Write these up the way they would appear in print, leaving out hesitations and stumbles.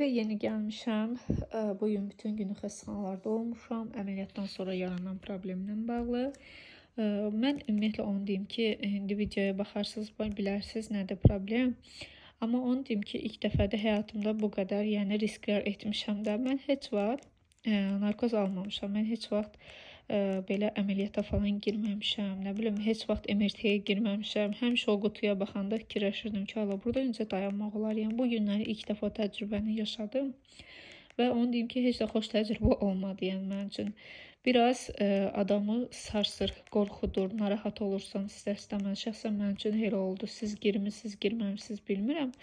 Ve yeni gelmişəm. Bugün bütün günü xəstəxanalarda olmuşam. Əməliyyatdan sonra yaranan problemlə bağlı. Mən ümumiyyətlə onu deyim ki, indi videoya baxarsınız, bilərsiniz nədir problem. Amma onu deyim ki, ilk dəfədə həyatımda bu qədər, yəni risklər etmişəm də. Mən heç vaxt narkoz almamışam. Mən heç vaxt belə əməliyyata falan girməmişəm. Nə bilim, heç vaxt MRT-yə girməmişəm. Həmişə o qutuya baxanda fikirləşirdim ki, ala burada necə dayanmaq olar? Yəni bu günləri ilk dəfə o təcrübəni yaşadım və onu deyim ki, heç də xoş təcrübə olmadı, yəni mənim üçün. Biraz adamı sarsır, qorxudur, narahat olursan istər-istəməz. Şəxsən mənim üçün elə oldu. Siz girmisiniz, girməmisiniz bilmirəm.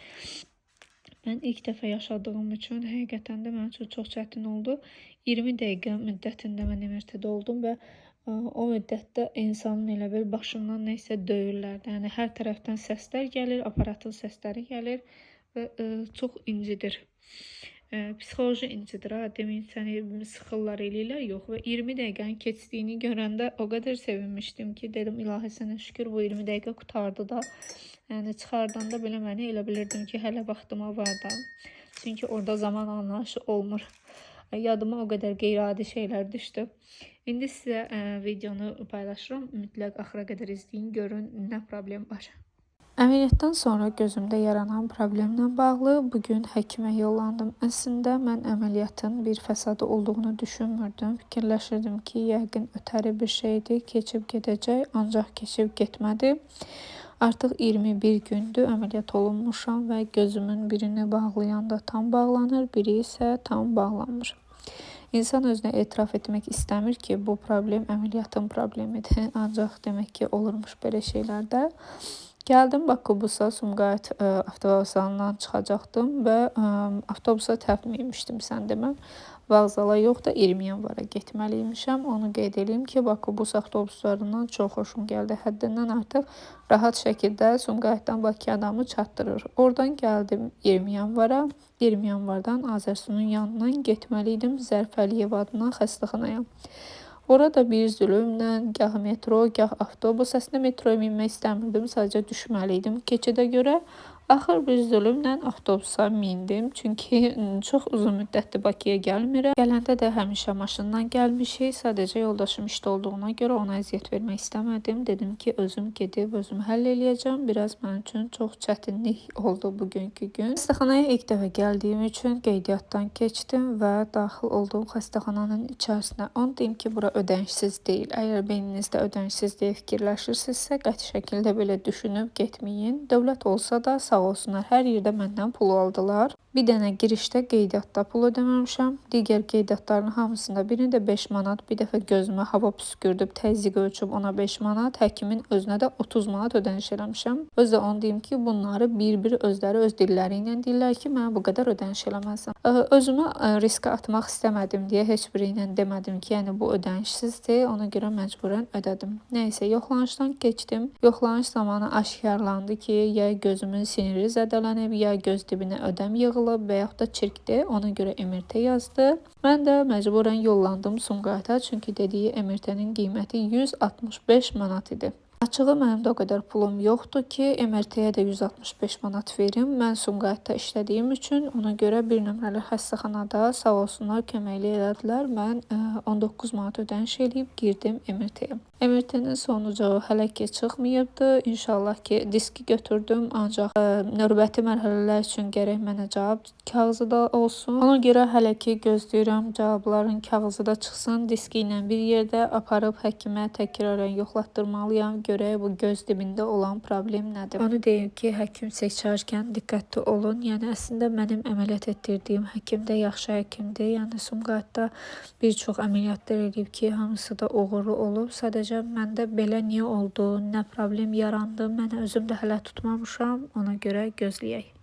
Mən ilk dəfə yaşadığım üçün həqiqətən də mənim üçün çox çətin oldu. 20 dəqiqə müddətində mən MRT-də oldum və o müddətdə insanın elə bil başından nəsə döyürlərdi. Yəni hər tərəfdən səslər gəlir, aparatın səsləri gəlir və çox incidir. Psixoloji incidir, deməyin səni sıxırlar eləyirlər, yox. Və 20 dəqiqənin keçdiyini görəndə o qədər sevinmişdim ki, dedim ilahi sənə şükür bu 20 dəqiqə qutardı da. Yəni çıxardanda belə məni elə bilirdim ki, hələ vaxtıma var da. Çünki orada zaman anlayışı olmur. Yadıma o qədər qeyri-adi şeylər düşdü. İndi sizə videonu paylaşıram. Mütləq axıra qədər izləyin, görün nə problem var. Əməliyyatdan sonra gözümdə yaranan problemlə bağlı bugün həkimə yollandım. Əslində mən əməliyyatın bir fəsadı olduğunu düşünmürdüm. Fikirləşirdim ki, yəqin ötəri bir şeydir, keçib gedəcək, ancaq keçib getmədi. Artıq 21 gündür əməliyyat olunmuşam və gözümün birini bağlayanda tam bağlanır, biri isə tam bağlanmır. İnsan özünə etiraf etmək istəmir ki, bu problem əməliyyatın problemidir. Ancaq demək ki, olurmuş belə şeylərdə. Gəldim Bakubusa, Sumqayıt avtovokzalından çıxacaqdım və avtobusa təpməymişdim sən deməm. Vağzala yox da 20 yanvara getməliymişəm. Onu qeyd edeyim ki, Bakubus avtobuslarından çox xoşum gəldi. Həddindən artıq rahat şəkildə Sumqayıtdan Bakıya adamı çatdırır. Oradan gəldim 20 yanvara. 20 yanvardan Azərsunun yanından getməliydim Zərif Əliyev adına xəstəxanaya. Orada bir zülümlə gah metro, gah avtobus. Əslində metroya minmək istəmirdim, sadəcə düşməliydim keçidə görə. Axır bir zülümlə avtobusa mindim. Çünki çox uzun müddətdir Bakıya gəlmirəm. Gələndə də həmişə maşından gəlmişik. Sadəcə yoldaşım işdə olduğuna görə ona əziyyət vermək istəmədim. Dedim ki, özüm gedib, özüm həll eləyəcəm. Biraz mənim üçün çox çətinlik oldu bugünkü gün. Xəstəxanaya ilk dəfə gəldiyim üçün qeydiyyatdan keçdim və daxil olduğum xəstəxananın içərisinə. Onu deyim ki, bura ödənişsiz deyil. Əgər beyninizdə ödənişsiz deyə fikirləşirsinizsə, qəti şəkildə belə düşünüb getməyin. Dövlət olsa da sağ olsunlar, hər yerdə məndən pul aldılar. Bir dənə girişdə qeydiyyatda pul ödəməmişəm. Digər qeydiyyatların hamısında birində 5 manat, bir dəfə gözümə hava püskürdüb, təzyiq ölçüb ona 5 manat, həkimin özünə də 30 manat ödəniş eləmişəm. Özdə onu deyim ki, bunları bir-bir özləri öz dilləri ilə deyirlər ki, mənə bu qədər ödəniş eləməlisən. Özümü riskə atmaq istəmədim deyə heç biri ilə demədim ki, yəni bu ödənişsizdir, ona görə məcburən ödədim. Nəysə, yoxlanışdan keçdim. Yoxlanış zamanı aşkarlandı ki, ya gözümün siniri zədələnib, ya göz dibinə ödəm yığılıb və yaxud da çirkdir, ona görə MRT yazdı. Mən də məcburən yollandım Sumqayıta, çünki dediyi MRT-nin qiyməti 165 manat idi. Açığı mənim də o qədər pulum yoxdur ki, MRT-yə də 165 manat verim. Mən Sumqayıtda işlədiyim üçün ona görə bir nömrəli xəstəxanada sağ olsunlar köməkli elədilər. Mən 19 manat ödəniş eləyib girdim MRT-yə. MRT-nin sonucu hələ ki çıxmayıbdı. İnşallah ki, diski götürdüm, ancaq növbəti mərhələlər üçün gərək mənə cavab kağızı da olsun. Ona görə hələ ki gözləyirəm cavabların kağızı da çıxsın. Diski ilə bir yerdə aparıb həkimə təkrarən yoxlatdırmalıyam. Görək bu göz dibində olan problem nədir? Onu deyim ki, həkim seçərkən diqqətli olun. Yəni əslində mənim əməliyyat etdirdiyim həkim də yaxşı həkimdir. Yəni Sumqayıtda bir çox əməliyyatlar edib ki, hamısı da uğurlu olub. Sadəcə məndə belə niyə oldu, nə problem yarandı, mən özüm də hələ tutmamışam. Ona görə gözləyək.